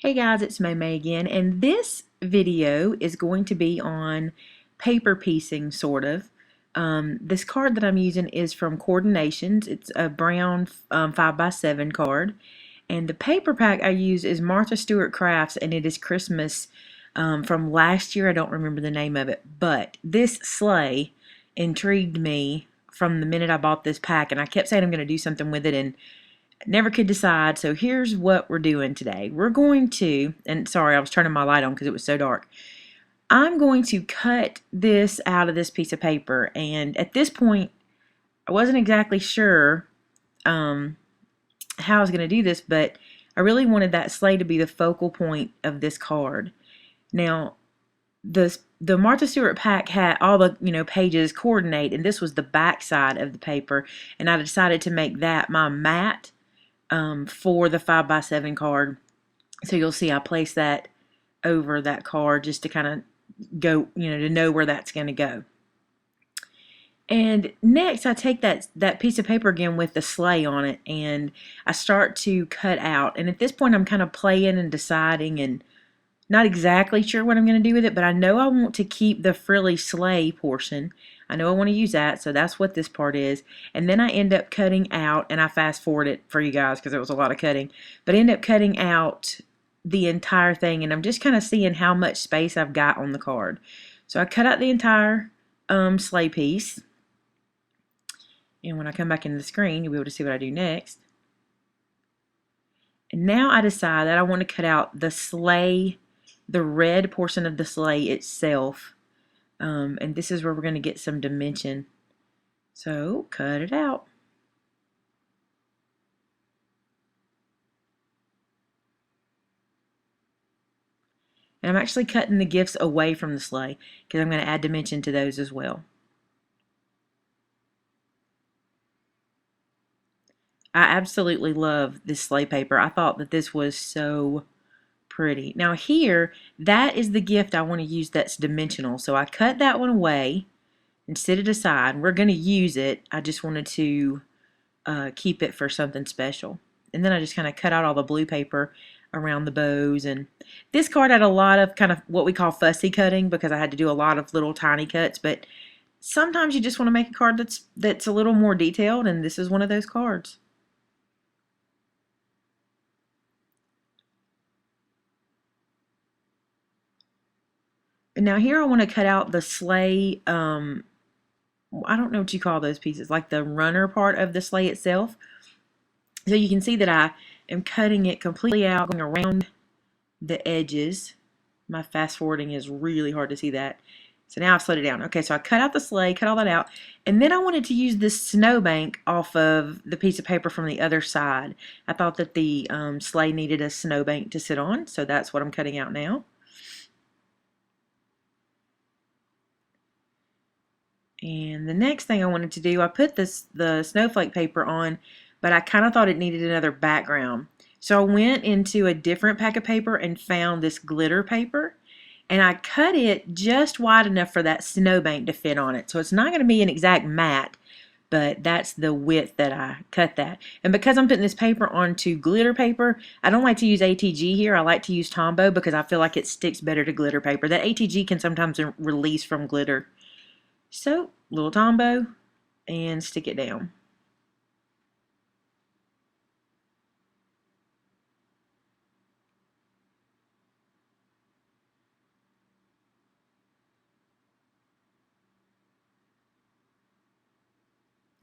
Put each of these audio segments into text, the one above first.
Hey guys, it's Maymay again, and this video is going to be on paper piecing, sort of. This card that I'm using is from Coordinations. It's a brown 5x7 card, and the paper pack I use is Martha Stewart Crafts, and it is Christmas from last year. I don't remember the name of it, but this sleigh intrigued me from the minute I bought this pack, and I kept saying I'm going to do something with it, and never could decide. So here's what we're doing today. We're going to, and sorry, I was turning my light on because it was so dark. I'm going to cut this out of this piece of paper, and at this point, I wasn't exactly sure how I was going to do this, but I really wanted that sleigh to be the focal point of this card. Now, the Martha Stewart pack had all the pages coordinate, and this was the back side of the paper, and I decided to make that my mat for the 5x7 card. So you'll see I place that over that card just to kind of go, to know where that's going to go. And next I take that piece of paper again with the sleigh on it, and I start to cut out. And at this point I'm kind of playing and deciding and not exactly sure what I'm going to do with it, but I know I want to keep the frilly sleigh portion. I know I want to use that, so that's what this part is. And then I end up cutting out, and I fast forward it for you guys because it was a lot of cutting, but I end up cutting out the entire thing, and I'm just kind of seeing how much space I've got on the card. So I cut out the entire sleigh piece, and when I come back into the screen, you'll be able to see what I do next. And now I decide that I want to cut out the sleigh, the red portion of the sleigh itself, and this is where we're going to get some dimension. So cut it out. And I'm actually cutting the gifts away from the sleigh because I'm going to add dimension to those as well. I absolutely love this sleigh paper. I thought that this was so pretty. Now here, that is the gift I want to use that's dimensional. So I cut that one away and set it aside. We're going to use it. I just wanted to keep it for something special. And then I just kind of cut out all the blue paper around the bows. And this card had a lot of kind of what we call fussy cutting because I had to do a lot of little tiny cuts. But sometimes you just want to make a card that's a little more detailed, and this is one of those cards. And now here I want to cut out the sleigh, I don't know what you call those pieces, like the runner part of the sleigh itself. So you can see that I am cutting it completely out, going around the edges. My fast forwarding is really hard to see that. So now I've slowed it down. Okay, so I cut out the sleigh, cut all that out, and then I wanted to use this snowbank off of the piece of paper from the other side. I thought that the sleigh needed a snowbank to sit on, so that's what I'm cutting out now. And the next thing I wanted to do, I put the snowflake paper on, but I kind of thought it needed another background. So I went into a different pack of paper and found this glitter paper, and I cut it just wide enough for that snowbank to fit on it. So it's not going to be an exact mat, but that's the width that I cut that. And because I'm putting this paper onto glitter paper, I don't like to use ATG here. I like to use Tombow because I feel like it sticks better to glitter paper. That ATG can sometimes release from glitter. So, little Tombow, and stick it down.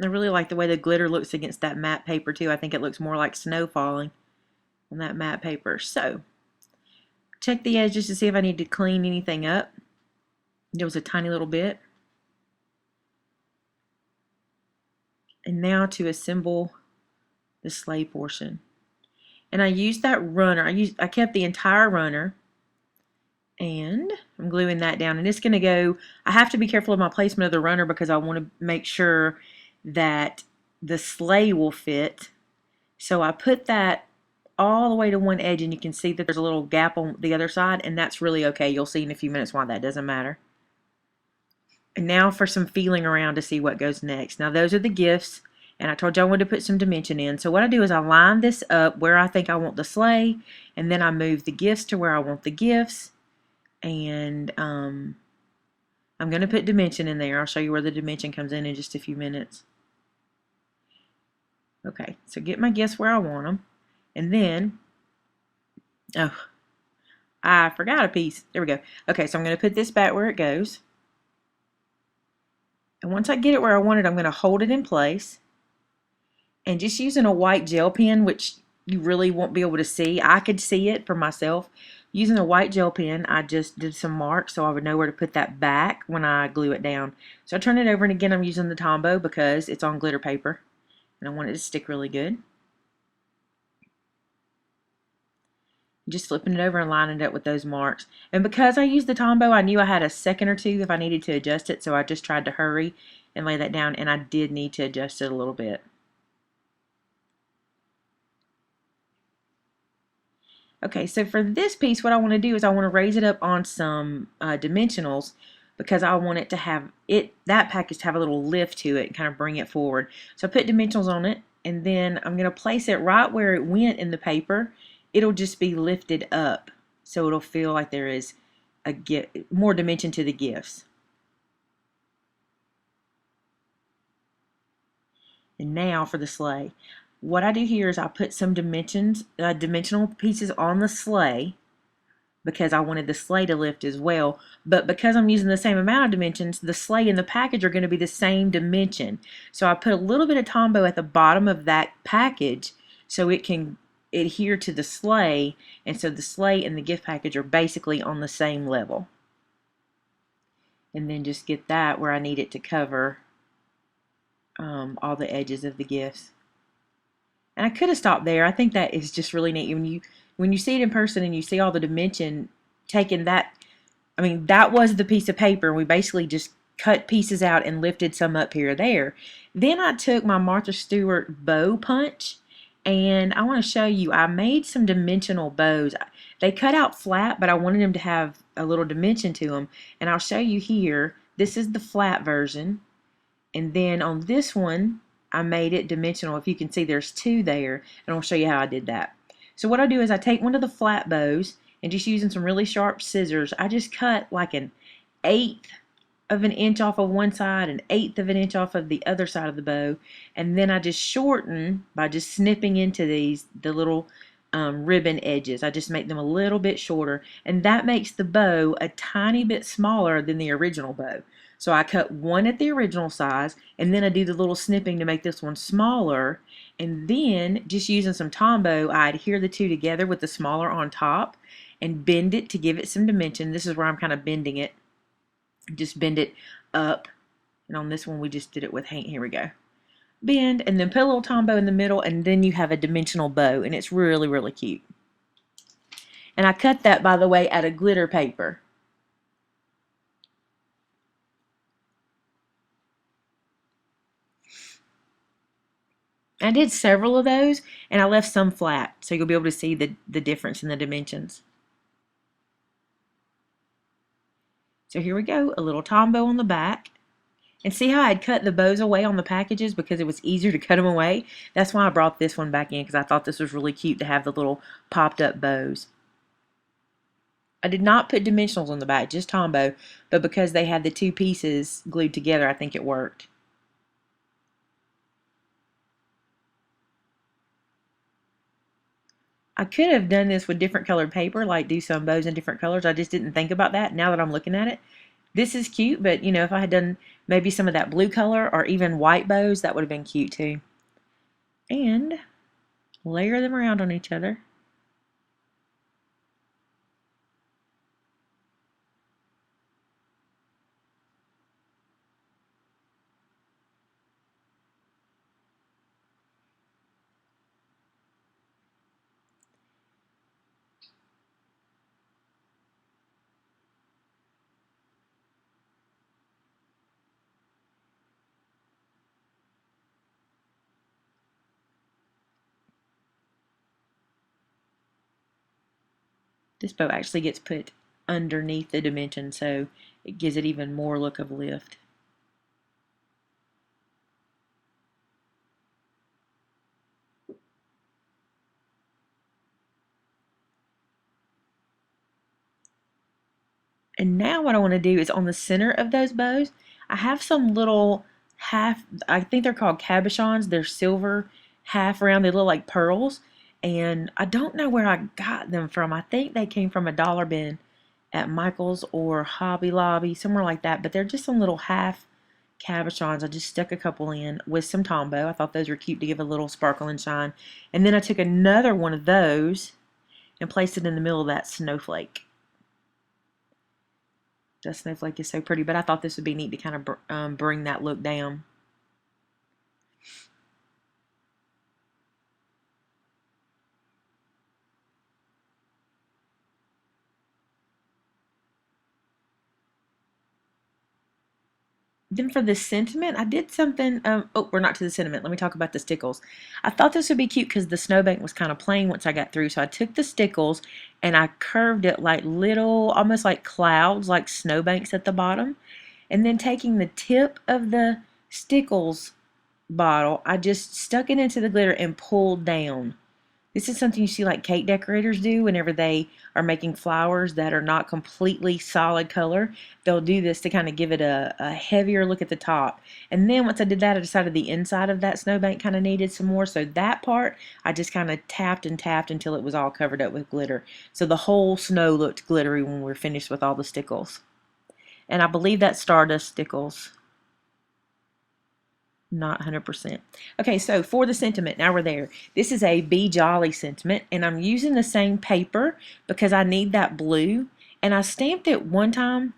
I really like the way the glitter looks against that matte paper too. I think it looks more like snow falling on that matte paper. So, check the edges to see if I need to clean anything up. There was a tiny little bit. And now to assemble the sleigh portion. And I used that runner. I kept the entire runner, and I'm gluing that down. And it's going to go, I have to be careful of my placement of the runner because I want to make sure that the sleigh will fit. So I put that all the way to one edge, and you can see that there's a little gap on the other side, and that's really okay. You'll see in a few minutes why that doesn't matter. And now for some feeling around to see what goes next. Now those are the gifts, And I told you I wanted to put some dimension in. So what I do is I line this up where I think I want the sleigh, and then I move the gifts to where I want the gifts. And I'm going to put dimension in there. I'll show you where the dimension comes in just a few minutes. Okay, so get my gifts where I want them. And then, oh, I forgot a piece. There we go. Okay, so I'm going to put this back where it goes. And once I get it where I want it, I'm going to hold it in place. And just using a white gel pen, which you really won't be able to see. I could see it for myself. Using a white gel pen, I just did some marks so I would know where to put that back when I glue it down. So I turn it over, and again I'm using the Tombow because it's on glitter paper. And I want it to stick really good. Just flipping it over and lining it up with those marks. And because I used the Tombow, I knew I had a second or two if I needed to adjust it, so I just tried to hurry and lay that down, and I did need to adjust it a little bit. Okay, so for this piece, what I want to do is I want to raise it up on some dimensionals because I want it to have that package to have a little lift to it and kind of bring it forward. So I put dimensionals on it, and then I'm going to place it right where it went in the paper. It'll just be lifted up, so it'll feel like there is more dimension to the gifts. And now for the sleigh. What I do here is I put some dimensional pieces on the sleigh because I wanted the sleigh to lift as well. But because I'm using the same amount of dimensions, the sleigh and the package are going to be the same dimension. So I put a little bit of Tombow at the bottom of that package so it can adhere to the sleigh, and so the sleigh and the gift package are basically on the same level. And then just get that where I need it to cover all the edges of the gifts. And I could have stopped there. I think that is just really neat. When you see it in person and you see all the dimension taken, that, I mean, that was the piece of paper. We basically just cut pieces out and lifted some up here or there. Then I took my Martha Stewart bow punch, and I want to show you, I made some dimensional bows. They cut out flat, but I wanted them to have a little dimension to them. And I'll show you here. This is the flat version. And then on this one, I made it dimensional. If you can see, there's two there, and I'll show you how I did that. So what I do is I take one of the flat bows, and just using some really sharp scissors, I just cut like an 1/8 of an inch off of one side, an 1/8 of an inch off of the other side of the bow, and then I just shorten by just snipping into the little ribbon edges. I just make them a little bit shorter, and that makes the bow a tiny bit smaller than the original bow. So I cut one at the original size, and then I do the little snipping to make this one smaller, and then just using some Tombow, I adhere the two together with the smaller on top and bend it to give it some dimension. This is where I'm kind of bending it. Just bend it up, and on this one we just did it with hand. Here we go. Bend, and then put a little Tombow in the middle, and then you have a dimensional bow, and it's really, really cute. And I cut that, by the way, out of glitter paper. I did several of those, and I left some flat, so you'll be able to see the difference in the dimensions. So here we go, a little Tombow on the back. And see how I had cut the bows away on the packages because it was easier to cut them away? That's why I brought this one back in, because I thought this was really cute to have the little popped up bows. I did not put dimensionals on the back, just Tombow, but because they had the two pieces glued together, I think it worked. I could have done this with different colored paper, like do some bows in different colors. I just didn't think about that now that I'm looking at it. This is cute, but you know, if I had done maybe some of that blue color or even white bows, that would have been cute too. And layer them around on each other. This bow actually gets put underneath the dimension, so it gives it even more look of lift. And now what I want to do is on the center of those bows, I have some little I think they're called cabochons. They're silver, half round. They look like pearls. And I don't know where I got them from. I think they came from a dollar bin at Michael's or Hobby Lobby, somewhere like that. But they're just some little half cabochons. I just stuck a couple in with some Tombow. I thought those were cute to give a little sparkle and shine. And then I took another one of those and placed it in the middle of that snowflake. The snowflake is so pretty, but I thought this would be neat to kind of bring that look down. Then for the sentiment, I did something. Oh, we're not to the sentiment. Let me talk about the stickles. I thought this would be cute because the snowbank was kind of plain once I got through. So I took the stickles and I curved it like little, almost like clouds, like snowbanks at the bottom. And then taking the tip of the stickles bottle, I just stuck it into the glitter and pulled down. This is something you see like cake decorators do whenever they are making flowers that are not completely solid color. They'll do this to kind of give it a heavier look at the top. And then once I did that, I decided the inside of that snowbank kind of needed some more. So that part, I just kind of tapped and tapped until it was all covered up with glitter. So the whole snow looked glittery when we were finished with all the stickles. And I believe that's Stardust stickles. Not 100%. Okay, so for the sentiment, now we're there. This is a Be Jolly sentiment, and I'm using the same paper because I need that blue. And I stamped it one time,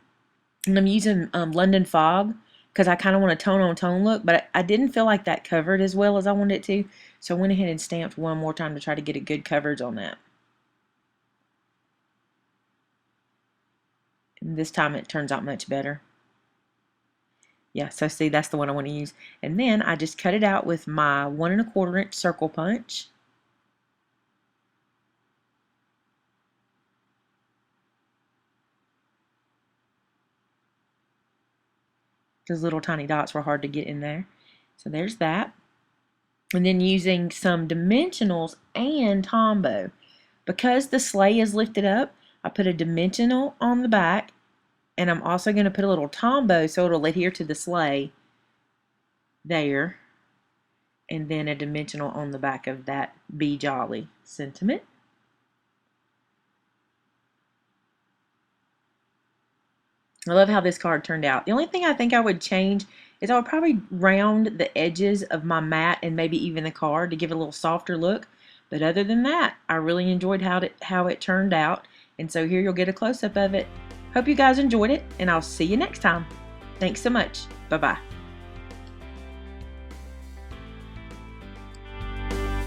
and I'm using London Fog because I kind of want a tone-on-tone look, but I didn't feel like that covered as well as I wanted it to, so I went ahead and stamped one more time to try to get a good coverage on that. And this time it turns out much better. Yeah, so see, that's the one I want to use. And then I just cut it out with my 1 1/4 inch circle punch. Those little tiny dots were hard to get in there. So there's that. And then using some dimensionals and Tombow. Because the sleigh is lifted up, I put a dimensional on the back, and I'm also going to put a little Tombow so it'll adhere to the sleigh there. And then a dimensional on the back of that Be Jolly sentiment. I love how this card turned out. The only thing I think I would change is I would probably round the edges of my mat and maybe even the card to give it a little softer look. But other than that, I really enjoyed how it turned out. And so here you'll get a close-up of it. Hope you guys enjoyed it, and I'll see you next time. Thanks so much. Bye-bye.